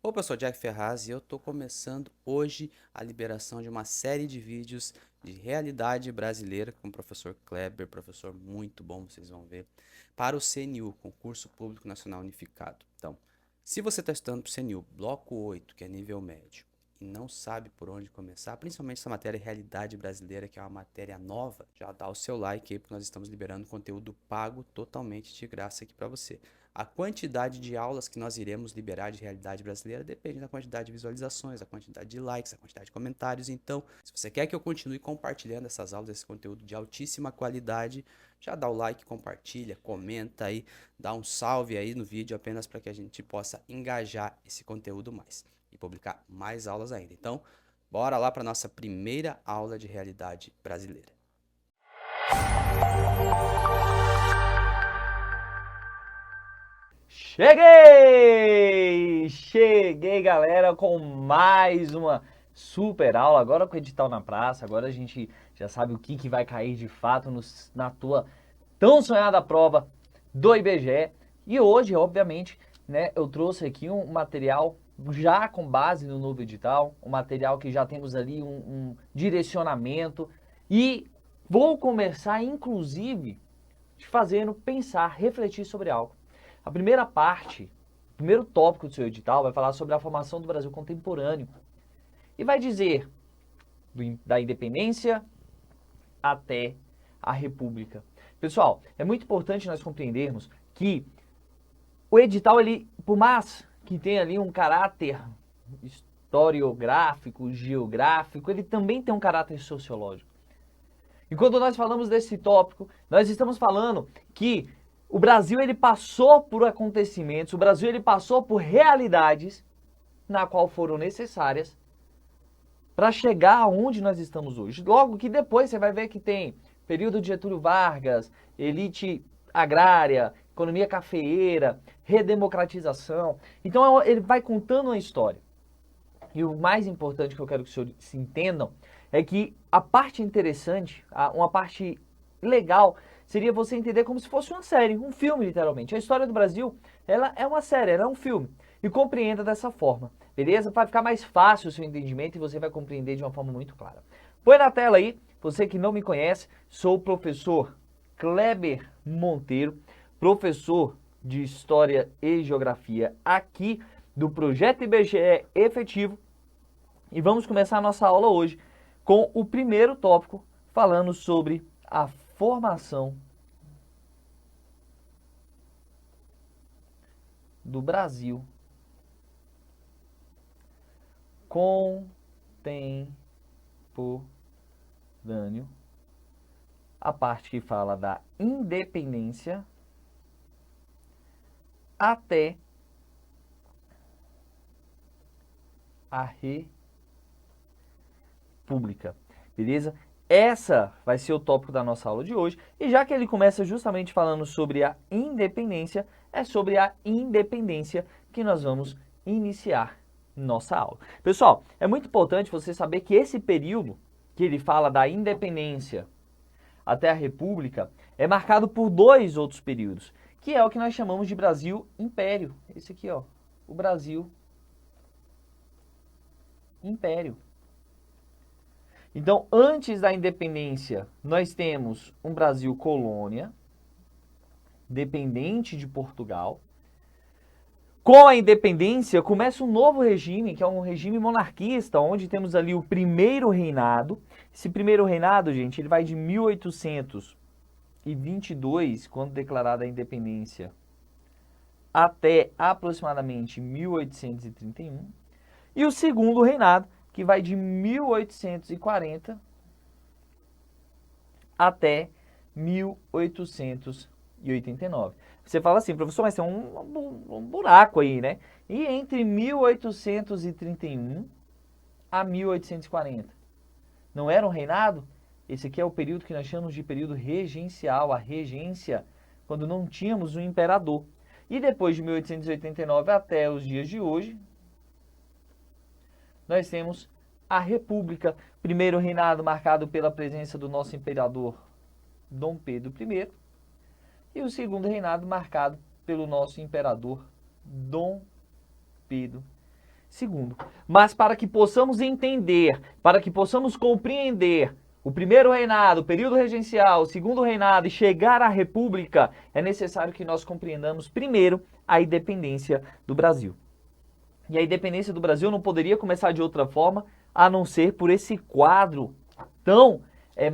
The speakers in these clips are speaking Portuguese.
Opa, eu sou o Jack Ferraz e eu tô começando hoje a liberação de uma série de vídeos de realidade brasileira com o professor Kleber, professor muito bom, vocês vão ver, para o CNU, Concurso Público Nacional Unificado. Então, se você está estudando para o CNU, bloco 8, que é nível médio, e não sabe por onde começar, principalmente essa matéria Realidade Brasileira, que é uma matéria nova, já dá o seu like aí, porque nós estamos liberando conteúdo pago totalmente de graça aqui para você. A quantidade de aulas que nós iremos liberar de realidade brasileira depende da quantidade de visualizações, da quantidade de likes, da quantidade de comentários. Então, se você quer que eu continue compartilhando essas aulas, esse conteúdo de altíssima qualidade, já dá o like, compartilha, comenta aí, dá um salve aí no vídeo apenas para que a gente possa engajar esse conteúdo mais e publicar mais aulas ainda. Então, bora lá para nossa primeira aula de realidade brasileira. Cheguei, galera, com mais uma super aula. Agora com o edital na praça, agora a gente já sabe o que vai cair de fato na tua tão sonhada prova do IBGE. E hoje, obviamente, né, eu trouxe aqui um material já com base no novo edital, um material que já temos ali um direcionamento e vou começar, inclusive, te fazendo pensar, refletir sobre algo. A primeira parte, o primeiro tópico do seu edital vai falar sobre a formação do Brasil contemporâneo e vai dizer da independência até a República. Pessoal, é muito importante nós compreendermos que o edital, ele, por mais que tenha ali um caráter historiográfico, geográfico, ele também tem um caráter sociológico. E quando nós falamos desse tópico, nós estamos falando que o Brasil ele passou por acontecimentos, o Brasil ele passou por realidades na qual foram necessárias para chegar aonde nós estamos hoje. Logo que depois você vai ver que tem período de Getúlio Vargas, elite agrária, economia cafeeira, redemocratização. Então ele vai contando uma história. E o mais importante que eu quero que os senhores se entendam é que a parte interessante, uma parte legal, seria você entender como se fosse uma série, um filme, literalmente. A história do Brasil, ela é uma série, ela é um filme. E compreenda dessa forma, beleza? Vai ficar mais fácil o seu entendimento e você vai compreender de uma forma muito clara. Põe na tela aí, você que não me conhece, sou o professor Kleber Monteiro, professor de História e Geografia aqui do Projeto IBGE Efetivo. E vamos começar a nossa aula hoje com o primeiro tópico, falando sobre a formação do Brasil contemporâneo, a parte que fala da independência até a República, beleza? Essa vai ser o tópico da nossa aula de hoje, e já que ele começa justamente falando sobre a independência, é sobre a independência que nós vamos iniciar nossa aula. Pessoal, é muito importante você saber que esse período que ele fala da independência até a República é marcado por dois outros períodos, que é o que nós chamamos de Brasil Império. Esse aqui, ó, o Brasil Império. Então, antes da independência, nós temos um Brasil colônia, dependente de Portugal. Com a independência, começa um novo regime, que é um regime monarquista, onde temos ali o primeiro reinado. Esse primeiro reinado, gente, ele vai de 1822, quando declarada a independência, até aproximadamente 1831. E o segundo reinado, que vai de 1840 até 1889. Você fala assim, professor, mas tem um buraco aí, né? E entre 1831 a 1840? Não era um reinado? Esse aqui é o período que nós chamamos de período regencial, a regência, quando não tínhamos um imperador. E depois de 1889 até os dias de hoje, nós temos a República, primeiro reinado marcado pela presença do nosso imperador Dom Pedro I, e o segundo reinado marcado pelo nosso imperador Dom Pedro Segundo. Mas para que possamos entender, para que possamos compreender o primeiro reinado, o período regencial, o segundo reinado e chegar à república, é necessário que nós compreendamos primeiro a independência do Brasil. E a independência do Brasil não poderia começar de outra forma a não ser por esse quadro tão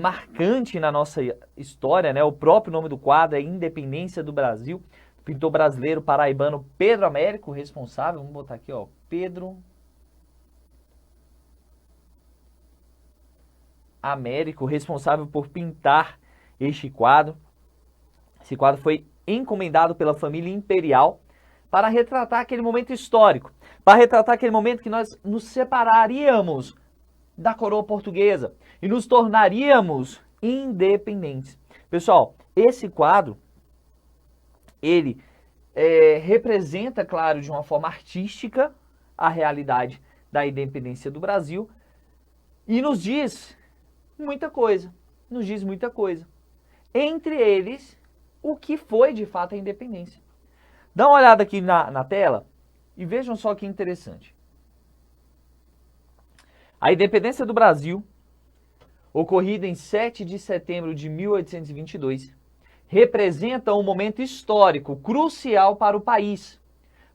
marcante na nossa história, né? O próprio nome do quadro é Independência do Brasil. O pintor brasileiro paraibano Pedro Américo, responsável, vamos botar aqui, ó, Pedro Américo, responsável por pintar este quadro. Esse quadro foi encomendado pela família imperial para retratar aquele momento histórico, para retratar aquele momento que nós nos separaríamos da coroa portuguesa e nos tornaríamos independentes. Pessoal, esse quadro, ele representa, claro, de uma forma artística, a realidade da independência do Brasil e nos diz muita coisa, Entre eles, o que foi de fato a independência. Dá uma olhada aqui na tela e vejam só que interessante. A independência do Brasil, ocorrida em 7 de setembro de 1822, representa um momento histórico crucial para o país,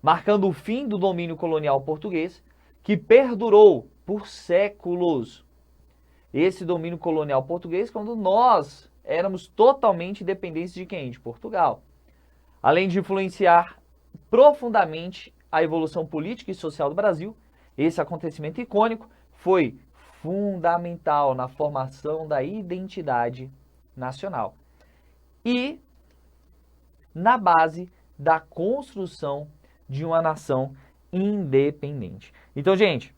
marcando o fim do domínio colonial português, que perdurou por séculos. Esse domínio colonial português, quando nós éramos totalmente dependentes de quem? De Portugal. Além de influenciar profundamente a evolução política e social do Brasil, esse acontecimento icônico foi fundamental na formação da identidade nacional e na base da construção de uma nação independente. Então, gente,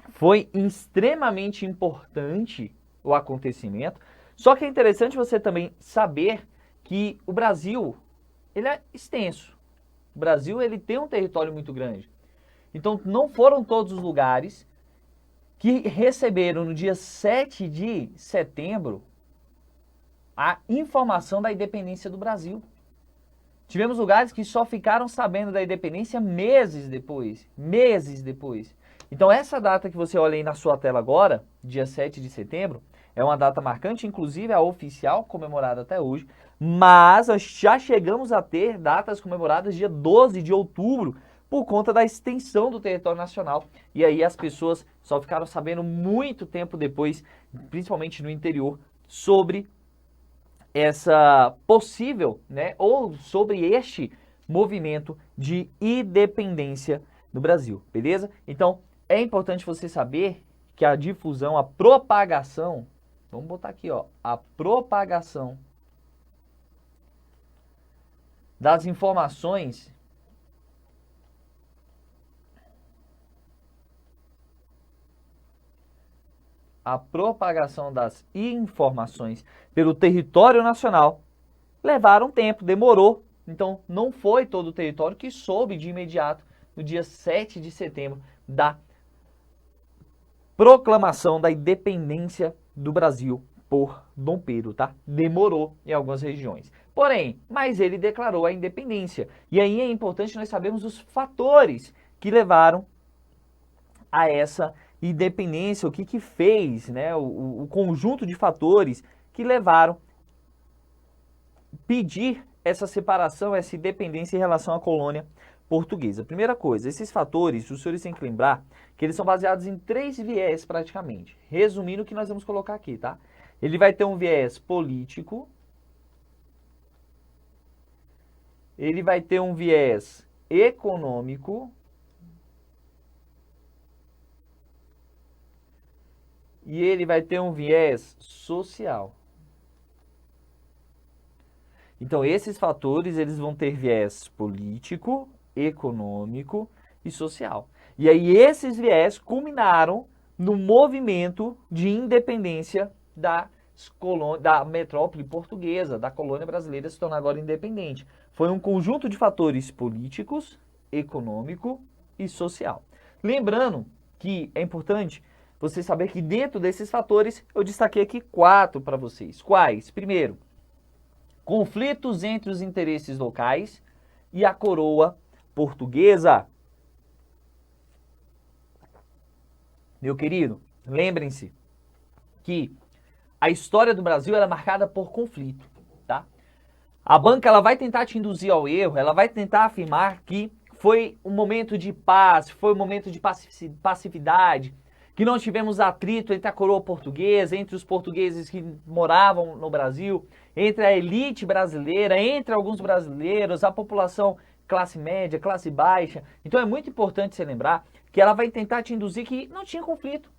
foi extremamente importante o acontecimento, só que é interessante você também saber que o Brasil, ele é extenso. O Brasil, ele tem um território muito grande. Então, não foram todos os lugares que receberam no dia 7 de setembro a informação da independência do Brasil. Tivemos lugares que só ficaram sabendo da independência meses depois. Então, essa data que você olha aí na sua tela agora, dia 7 de setembro, é uma data marcante, inclusive a oficial, comemorada até hoje, mas nós já chegamos a ter datas comemoradas dia 12 de outubro, por conta da extensão do território nacional. E aí as pessoas só ficaram sabendo muito tempo depois, principalmente no interior, sobre essa possível, né, ou sobre este movimento de independência no Brasil, beleza? Então, é importante você saber que a difusão, a propagação, vamos botar aqui, ó, a propagação das informações pelo território nacional levaram tempo, demorou. Então, não foi todo o território que soube de imediato, no dia 7 de setembro, da proclamação da independência do Brasil por Dom Pedro, tá? Demorou em algumas regiões. Porém, mas ele declarou a independência. E aí é importante nós sabermos os fatores que levaram a essa independência, o que fez, né, o conjunto de fatores que levaram a pedir essa separação, essa independência em relação à colônia portuguesa. Primeira coisa, esses fatores, os senhores têm que lembrar que eles são baseados em 3 viés praticamente. Resumindo o que nós vamos colocar aqui, tá? Ele vai ter um viés político, ele vai ter um viés econômico, e ele vai ter um viés social. Então, esses fatores, eles vão ter viés político, econômico e social. E aí, esses viés culminaram no movimento de independência da metrópole portuguesa, da colônia brasileira se tornar agora independente. Foi um conjunto de fatores políticos, econômico e social. Lembrando que é importante você saber que dentro desses fatores, eu destaquei aqui 4 para vocês. Quais? Primeiro, conflitos entre os interesses locais e a coroa portuguesa. Meu querido, lembrem-se que a história do Brasil era marcada por conflito, tá? A banca ela vai tentar te induzir ao erro, ela vai tentar afirmar que foi um momento de paz, foi um momento de passividade, que não tivemos atrito entre a coroa portuguesa, entre os portugueses que moravam no Brasil, entre a elite brasileira, entre alguns brasileiros, a população classe média, classe baixa. Então é muito importante você lembrar que ela vai tentar te induzir que não tinha conflito,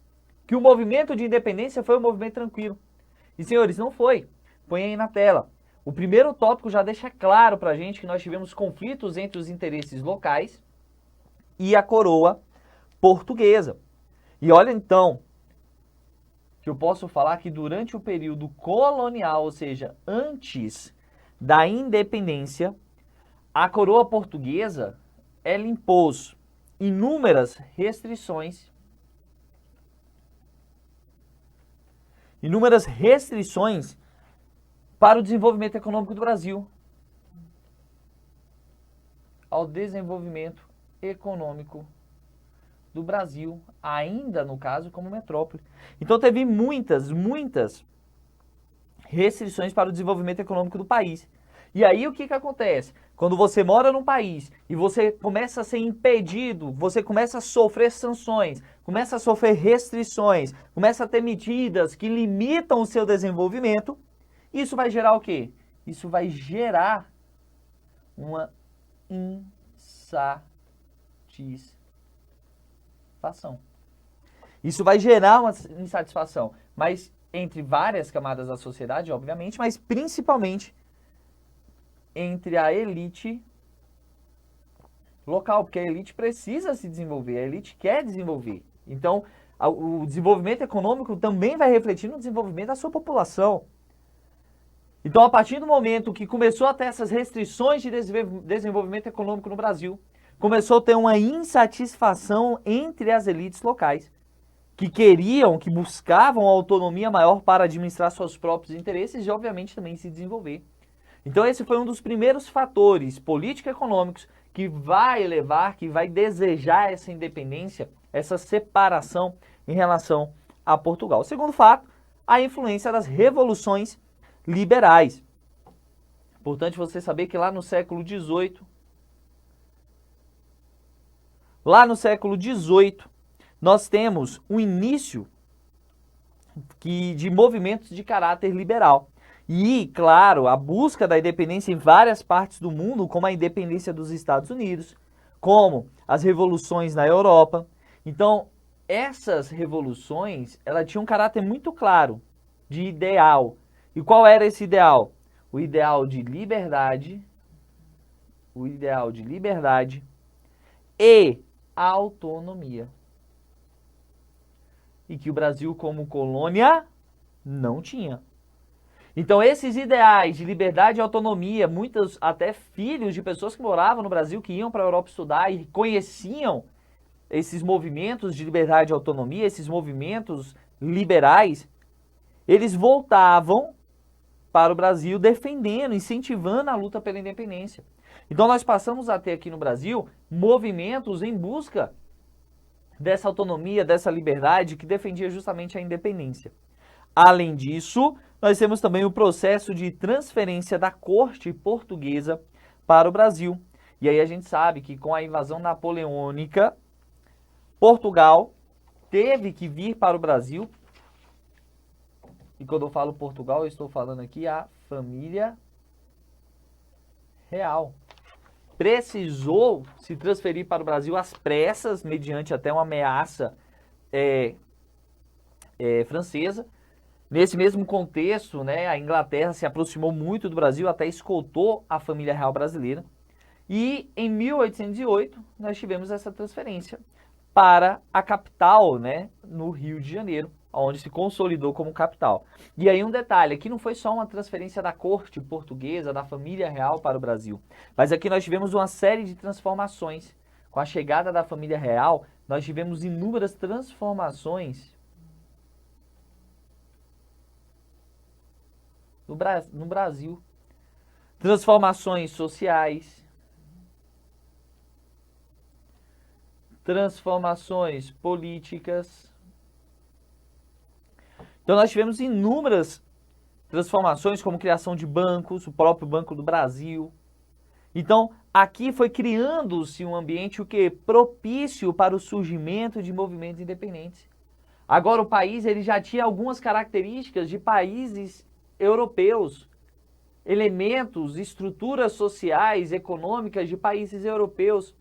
que o movimento de independência foi um movimento tranquilo. E senhores, não foi. Põe aí na tela. O primeiro tópico já deixa claro pra gente que nós tivemos conflitos entre os interesses locais e a coroa portuguesa. E olha então, que eu posso falar que durante o período colonial, ou seja, antes da independência, a coroa portuguesa, ela impôs inúmeras restrições para o desenvolvimento econômico do Brasil. Ao desenvolvimento econômico do Brasil, ainda no caso como metrópole. Então teve muitas restrições para o desenvolvimento econômico do país. E aí o que acontece? Quando você mora num país e você começa a ser impedido, você começa a sofrer sanções, começa a sofrer restrições, começa a ter medidas que limitam o seu desenvolvimento, isso vai gerar o quê? Isso vai gerar uma insatisfação. Isso vai gerar uma insatisfação, mas entre várias camadas da sociedade, obviamente, mas principalmente entre a elite local, porque a elite precisa se desenvolver, a elite quer desenvolver. Então, o desenvolvimento econômico também vai refletir no desenvolvimento da sua população. Então, a partir do momento que começou a ter essas restrições de desenvolvimento econômico no Brasil, começou a ter uma insatisfação entre as elites locais, que queriam, que buscavam autonomia maior para administrar seus próprios interesses e, obviamente, também se desenvolver. Então, esse foi um dos primeiros fatores político-econômicos que vai levar, que vai desejar essa independência, essa separação em relação a Portugal. O segundo fato, a influência das revoluções liberais. Importante você saber que lá no século XVIII, nós temos o início de movimentos de caráter liberal. E, claro, a busca da independência em várias partes do mundo, como a independência dos Estados Unidos, como as revoluções na Europa. Então, essas revoluções, ela tinham um caráter muito claro de ideal. E qual era esse ideal? O ideal de liberdade, e autonomia. E que o Brasil, como colônia, não tinha. Então, esses ideais de liberdade e autonomia, muitos até filhos de pessoas que moravam no Brasil, que iam para a Europa estudar e conheciam esses movimentos de liberdade e autonomia, esses movimentos liberais, eles voltavam para o Brasil defendendo, incentivando a luta pela independência. Então, nós passamos a ter aqui no Brasil movimentos em busca dessa autonomia, dessa liberdade que defendia justamente a independência. Além disso, nós temos também o processo de transferência da corte portuguesa para o Brasil. E aí a gente sabe que com a invasão napoleônica, Portugal teve que vir para o Brasil. E quando eu falo Portugal, eu estou falando aqui a família real. Precisou se transferir para o Brasil às pressas, mediante até uma ameaça francesa. Nesse mesmo contexto, né, a Inglaterra se aproximou muito do Brasil, até escoltou a família real brasileira. E em 1808, nós tivemos essa transferência para a capital, né, no Rio de Janeiro, onde se consolidou como capital. E aí um detalhe, aqui não foi só uma transferência da corte portuguesa, da família real para o Brasil, mas aqui nós tivemos uma série de transformações. Com a chegada da família real, nós tivemos inúmeras transformações no Brasil. Transformações sociais, transformações políticas, Então nós tivemos inúmeras transformações, como criação de bancos, o próprio Banco do Brasil. Então, aqui foi criando-se um ambiente o quê? Propício para o surgimento de movimentos independentes. Agora o país ele já tinha algumas características de países europeus, elementos, estruturas sociais, econômicas de países europeus.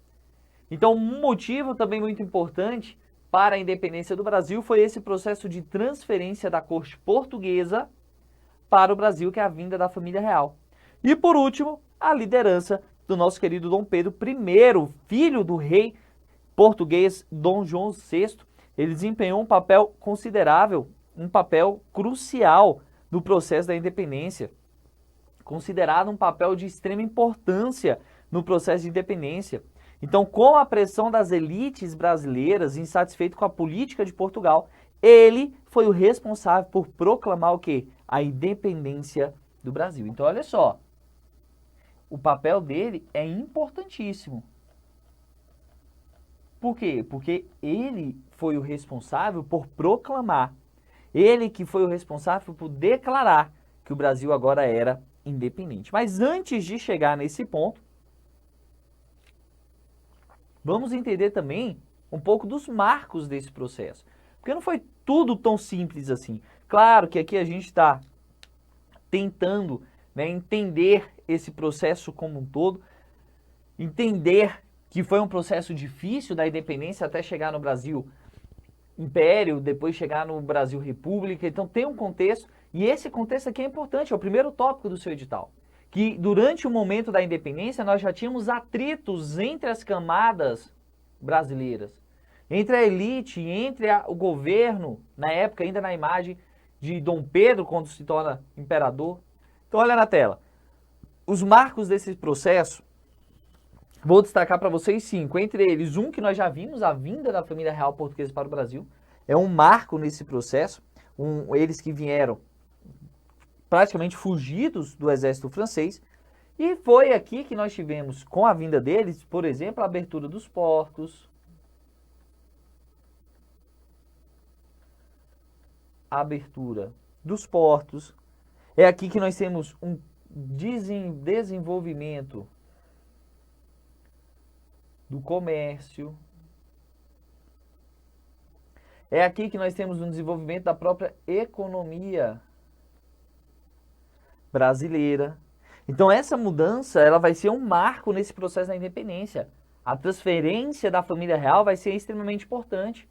Então, um motivo também muito importante para a independência do Brasil foi esse processo de transferência da corte portuguesa para o Brasil, que é a vinda da família real. E por último, a liderança do nosso querido Dom Pedro I, filho do rei português Dom João VI. Ele desempenhou um papel considerável, um papel crucial no processo da independência, considerado um papel de extrema importância no processo de independência. Então, com a pressão das elites brasileiras, insatisfeito com a política de Portugal, ele foi o responsável por proclamar o quê? A independência do Brasil. Então, olha só, o papel dele é importantíssimo. Por quê? Porque ele foi o responsável por proclamar, ele que foi o responsável por declarar que o Brasil agora era independente. Mas antes de chegar nesse ponto, vamos entender também um pouco dos marcos desse processo. Porque não foi tudo tão simples assim. Claro que aqui a gente está tentando, né, entender esse processo como um todo, entender que foi um processo difícil da independência até chegar no Brasil Império, depois chegar no Brasil República. Então tem um contexto, e esse contexto aqui é importante, é o primeiro tópico do seu edital. Que durante o momento da independência nós já tínhamos atritos entre as camadas brasileiras, entre a elite, entre o governo, na época ainda na imagem de Dom Pedro, quando se torna imperador. Então olha na tela, os marcos desse processo, vou destacar para vocês 5, entre eles um que nós já vimos, a vinda da família real portuguesa para o Brasil, é um marco nesse processo, eles que vieram praticamente fugidos do exército francês, e foi aqui que nós tivemos, com a vinda deles, por exemplo, a abertura dos portos, é aqui que nós temos um desenvolvimento do comércio, é aqui que nós temos um desenvolvimento da própria economia brasileira. Então essa mudança, ela vai ser um marco nesse processo da independência. A transferência da família real vai ser extremamente importante.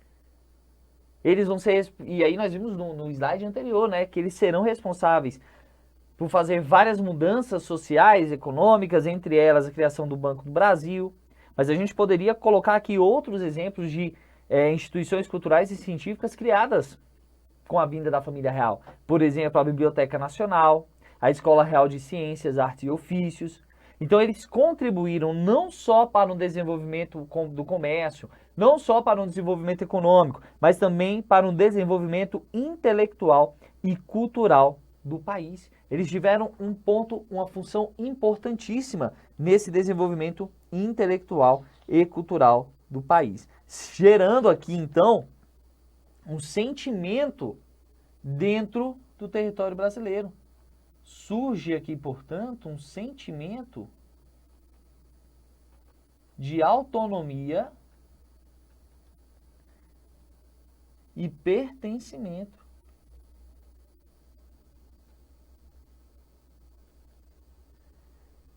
Eles vão ser, e aí nós vimos no slide anterior, né, que eles serão responsáveis por fazer várias mudanças sociais, econômicas, entre elas a criação do Banco do Brasil. Mas a gente poderia colocar aqui outros exemplos de instituições culturais e científicas criadas com a vinda da família real. Por exemplo, a Biblioteca Nacional, a Escola Real de Ciências, Artes e Ofícios. Então eles contribuíram não só para o desenvolvimento do comércio, não só para um desenvolvimento econômico, mas também para um desenvolvimento intelectual e cultural do país. Eles tiveram uma função importantíssima nesse desenvolvimento intelectual e cultural do país, gerando aqui então um sentimento dentro do território brasileiro. Surge aqui, portanto, um sentimento de autonomia e pertencimento.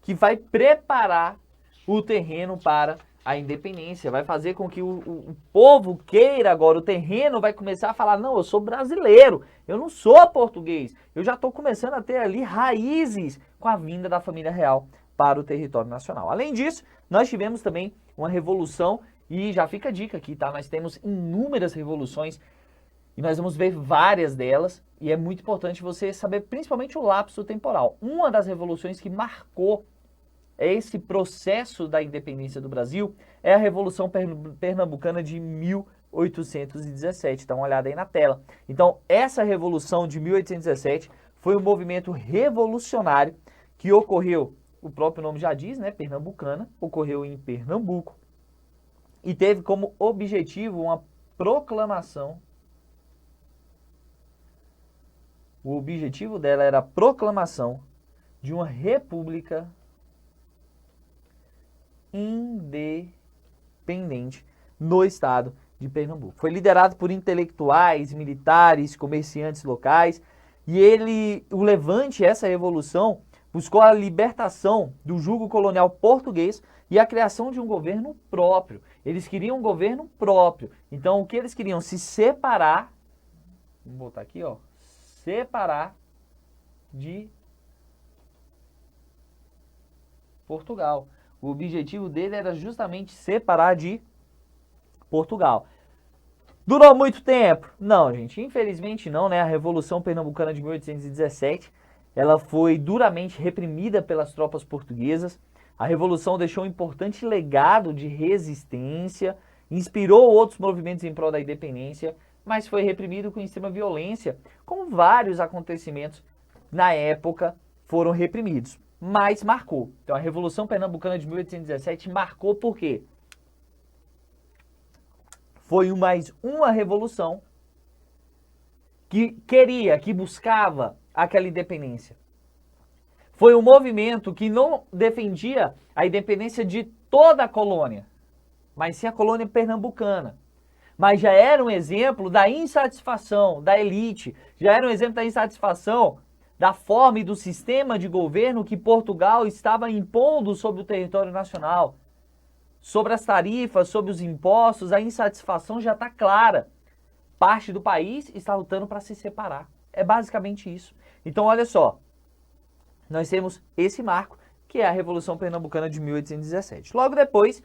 Que vai preparar o terreno para a independência, vai fazer com que o povo queira agora, o terreno vai começar a falar, não, eu sou brasileiro, eu não sou português, eu já estou começando a ter ali raízes com a vinda da família real para o território nacional. Além disso, nós tivemos também uma revolução, e já fica a dica aqui, tá? Nós temos inúmeras revoluções, e nós vamos ver várias delas, e é muito importante você saber principalmente o lapso temporal. Uma das revoluções que marcou esse processo da independência do Brasil é a Revolução Pernambucana de 1817. Dá uma olhada aí na tela. Então, essa Revolução de 1817 foi um movimento revolucionário que ocorreu, o próprio nome já diz, né, pernambucana, ocorreu em Pernambuco e teve como objetivo uma proclamação O objetivo dela era a proclamação de uma república independente no estado de Pernambuco. Foi liderado por intelectuais, militares, comerciantes locais, e o levante, essa revolução, buscou a libertação do jugo colonial português e a criação de um governo próprio. Eles queriam um governo próprio. Então, o que eles queriam? Se separar, vamos botar aqui, ó, separar de Portugal. O objetivo dele era justamente separar de Portugal. Durou muito tempo? Não, gente, infelizmente não, né? A Revolução Pernambucana de 1817, ela foi duramente reprimida pelas tropas portuguesas. A Revolução deixou um importante legado de resistência, inspirou outros movimentos em prol da independência, mas foi reprimido com extrema violência, como vários acontecimentos na época foram reprimidos. Mas marcou. Então a Revolução Pernambucana de 1817 marcou por quê? Foi mais uma revolução que queria, que buscava aquela independência. Foi um movimento que não defendia a independência de toda a colônia, mas sim a colônia pernambucana. Mas já era um exemplo da insatisfação da elite, já era um exemplo da insatisfação da forma e do sistema de governo que Portugal estava impondo sobre o território nacional. Sobre as tarifas, sobre os impostos, a insatisfação já está clara. Parte do país está lutando para se separar. É basicamente isso. Então, olha só. Nós temos esse marco, que é a Revolução Pernambucana de 1817. Logo depois,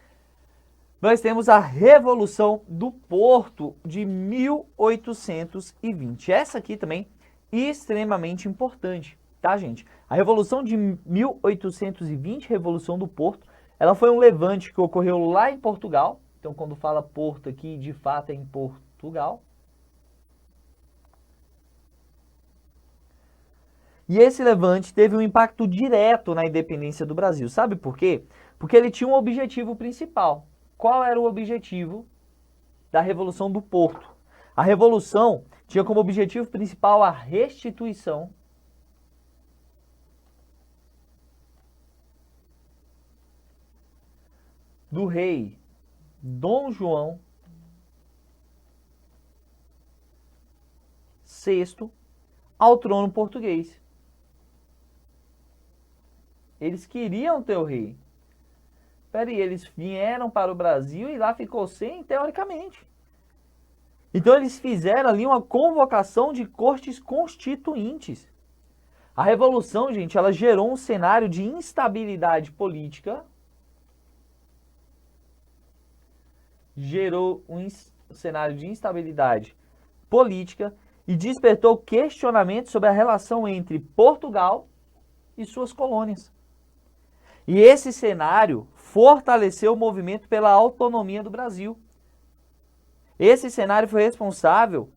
nós temos a Revolução do Porto de 1820. Essa aqui também extremamente importante, tá, gente? A Revolução de 1820, Revolução do Porto, ela foi um levante que ocorreu lá em Portugal. Então, quando fala Porto aqui, de fato é em Portugal. E esse levante teve um impacto direto na independência do Brasil. Sabe por quê? Porque ele tinha um objetivo principal. Qual era o objetivo da Revolução do Porto? A Revolução tinha como objetivo principal a restituição do rei Dom João VI ao trono português. Eles queriam ter o rei. Peraí, eles vieram para o Brasil e lá ficou sem, teoricamente. Então eles fizeram ali uma convocação de cortes constituintes. A Revolução, gente, ela gerou um cenário de instabilidade política, e despertou questionamentos sobre a relação entre Portugal e suas colônias. E esse cenário fortaleceu o movimento pela autonomia do Brasil. Esse cenário foi responsável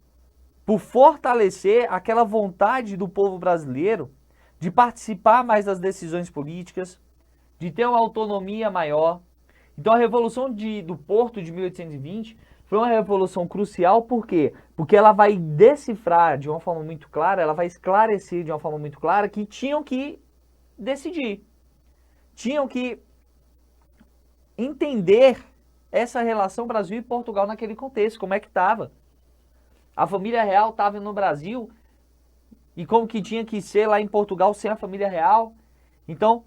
por fortalecer aquela vontade do povo brasileiro de participar mais das decisões políticas, de ter uma autonomia maior. Então a Revolução do Porto de 1820 foi uma revolução crucial, por quê? Porque ela vai decifrar de uma forma muito clara, ela vai esclarecer de uma forma muito clara que tinham que decidir, tinham que entender essa relação Brasil e Portugal naquele contexto, como é que estava. A família real estava no Brasil e como que tinha que ser lá em Portugal sem a família real. Então,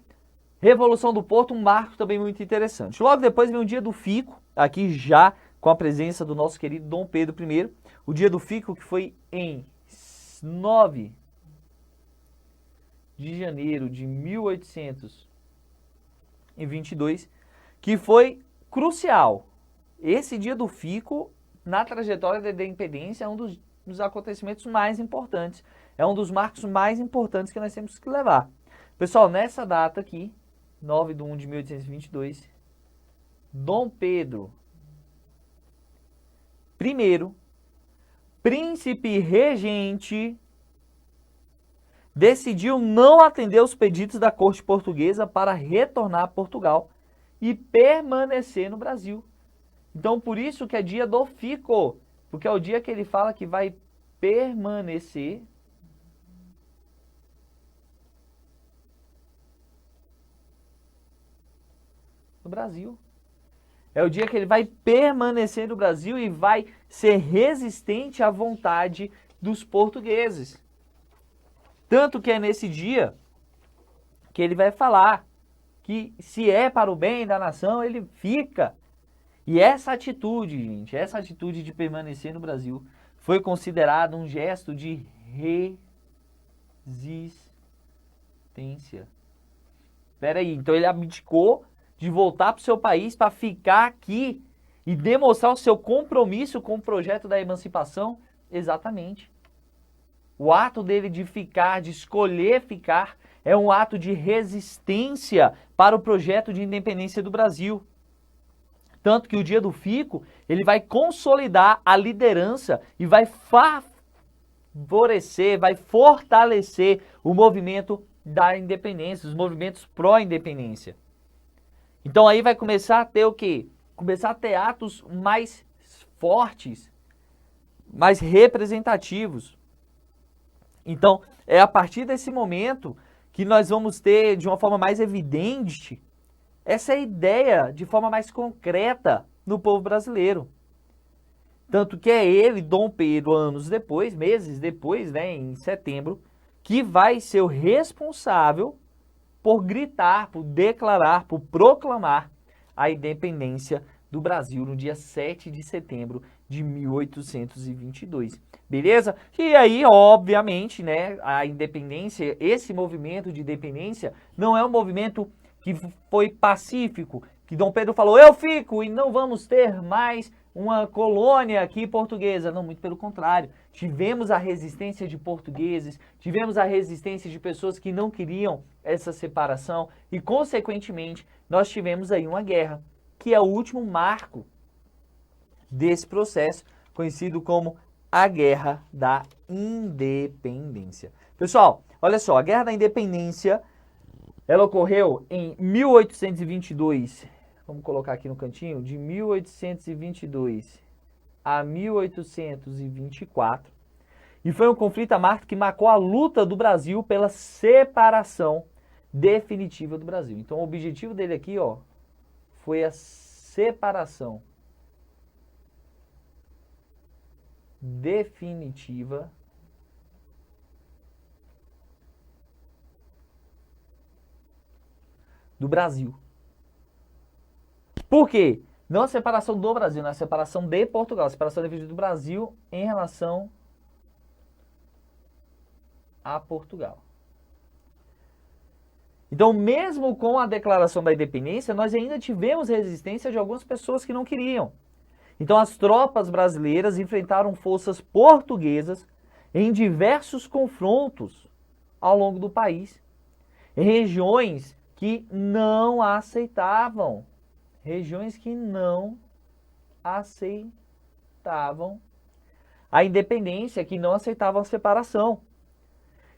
Revolução do Porto, um marco também muito interessante. Logo depois vem o Dia do Fico, aqui já com a presença do nosso querido Dom Pedro I. O Dia do Fico, que foi em 9 de janeiro de 1822, que foi crucial. Esse Dia do Fico, na trajetória da independência, é um dos acontecimentos mais importantes. É um dos marcos mais importantes que nós temos que levar. Pessoal, nessa data aqui, 9 de 1 de 1822, Dom Pedro I, príncipe regente, decidiu não atender os pedidos da corte portuguesa para retornar a Portugal e permanecer no Brasil. Então, por isso que é dia do fico, porque é o dia que ele fala que vai permanecer no Brasil. É o dia que ele vai permanecer no Brasil e vai ser resistente à vontade dos portugueses. Tanto que é nesse dia que ele vai falar que se é para o bem da nação, ele fica. E essa atitude, gente, essa atitude de permanecer no Brasil foi considerada um gesto de resistência. Espera aí, então ele abdicou de voltar para o seu país para ficar aqui e demonstrar o seu compromisso com o projeto da emancipação? Exatamente. O ato dele de ficar, de escolher ficar, é um ato de resistência para o projeto de independência do Brasil. Tanto que o dia do fico, ele vai consolidar a liderança e vai favorecer, vai fortalecer o movimento da independência, os movimentos pró-independência. Então aí vai começar a ter o quê? Começar a ter atos mais fortes, mais representativos. Então, é a partir desse momento que nós vamos ter, de uma forma mais evidente, essa ideia de forma mais concreta no povo brasileiro. Tanto que é ele, Dom Pedro, anos depois, meses depois, né, em setembro, que vai ser o responsável por gritar, por declarar, por proclamar a independência do Brasil no dia 7 de setembro de 1822. Beleza? E aí, obviamente, né, a independência, esse movimento de independência não é um movimento que foi pacífico, que Dom Pedro falou, eu fico e não vamos ter mais uma colônia aqui portuguesa. Não, muito pelo contrário. Tivemos a resistência de portugueses, tivemos a resistência de pessoas que não queriam essa separação e, consequentemente, nós tivemos aí uma guerra, que é o último marco desse processo, conhecido como a Guerra da Independência. Pessoal, olha só, a Guerra da Independência, ela ocorreu em 1822, vamos colocar aqui no cantinho, de 1822 a 1824, e foi um conflito armado que marcou a luta do Brasil pela separação definitiva do Brasil. Então o objetivo dele aqui, ó, foi a separação definitiva do Brasil. Por quê? Não a separação do Brasil, não a separação de Portugal, a separação definitiva do Brasil em relação a Portugal. Então, mesmo com a declaração da independência, nós ainda tivemos resistência de algumas pessoas que não queriam. Então, as tropas brasileiras enfrentaram forças portuguesas em diversos confrontos ao longo do país, em regiões que não aceitavam, a independência, que não aceitavam a separação.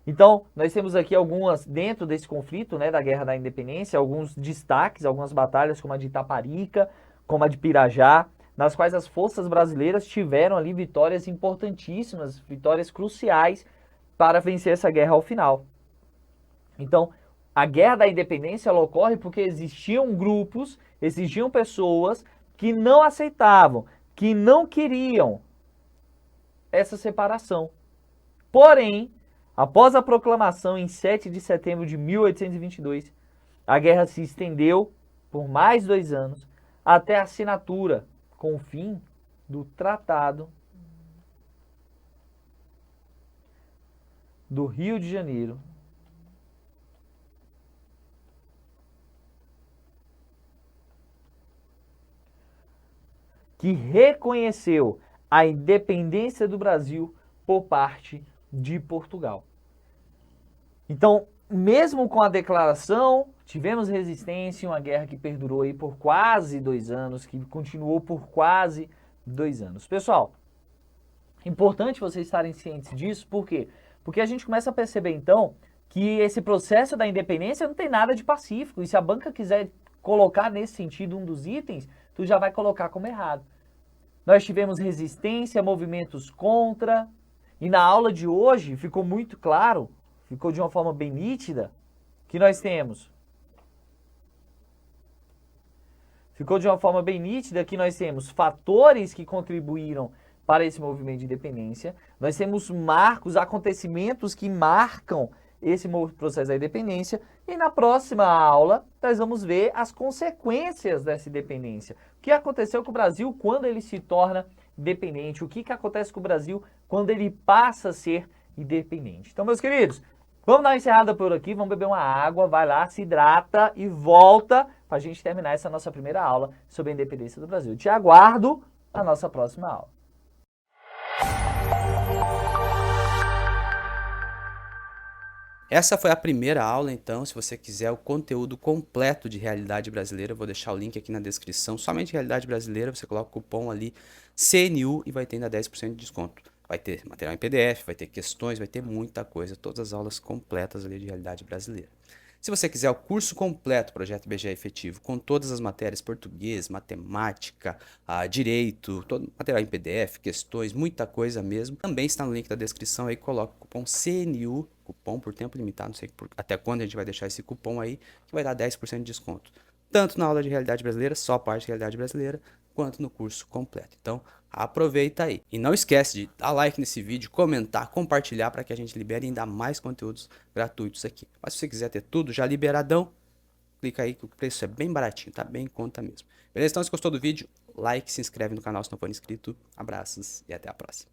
Então, nós temos aqui algumas, dentro desse conflito, né, da Guerra da Independência, alguns destaques, algumas batalhas, como a de Itaparica, como a de Pirajá, nas quais as forças brasileiras tiveram ali vitórias importantíssimas, vitórias cruciais para vencer essa guerra ao final. Então, a Guerra da Independência ela ocorre porque existiam grupos, existiam pessoas que não aceitavam, que não queriam essa separação. Porém, após a proclamação em 7 de setembro de 1822, a guerra se estendeu por mais 2 anos até a assinatura com o fim do Tratado do Rio de Janeiro, que reconheceu a independência do Brasil por parte de Portugal. Então, mesmo com a declaração, tivemos resistência, uma guerra que perdurou aí por quase 2 anos, que continuou por quase 2 anos. Pessoal, importante vocês estarem cientes disso, por quê? Porque a gente começa a perceber, então, que esse processo da independência não tem nada de pacífico, e se a banca quiser colocar nesse sentido um dos itens, tu já vai colocar como errado. Nós tivemos resistência, movimentos contra, e na aula de hoje ficou muito claro, ficou de uma forma bem nítida, que nós temos Ficou de uma forma bem nítida que nós temos fatores que contribuíram para esse movimento de independência, nós temos marcos, acontecimentos que marcam esse processo da independência, e na próxima aula nós vamos ver as consequências dessa independência. O que aconteceu com o Brasil quando ele se torna independente, o que acontece com o Brasil quando ele passa a ser independente. Então, meus queridos, vamos dar uma encerrada por aqui, vamos beber uma água, vai lá, se hidrata e volta para a gente terminar essa nossa primeira aula sobre a independência do Brasil. Te aguardo na nossa próxima aula. Essa foi a primeira aula, então, se você quiser o conteúdo completo de Realidade Brasileira, eu vou deixar o link aqui na descrição, somente Realidade Brasileira, você coloca o cupom ali CNU e vai ter ainda 10% de desconto. Vai ter material em PDF, vai ter questões, vai ter muita coisa, todas as aulas completas ali de Realidade Brasileira. Se você quiser o curso completo, Projeto BGE Efetivo, com todas as matérias, português, matemática, direito, todo material em PDF, questões, muita coisa mesmo, também está no link da descrição aí, coloca o cupom CNU, cupom por tempo limitado, não sei até quando a gente vai deixar esse cupom aí, que vai dar 10% de desconto. Tanto na aula de Realidade Brasileira, só a parte de Realidade Brasileira, quanto no curso completo. Então, aproveita aí. E não esquece de dar like nesse vídeo, comentar, compartilhar para que a gente libere ainda mais conteúdos gratuitos aqui. Mas se você quiser ter tudo já liberadão, clica aí que o preço é bem baratinho, tá bem em conta mesmo. Beleza? Então, se gostou do vídeo, like, se inscreve no canal se não for inscrito. Abraços e até a próxima.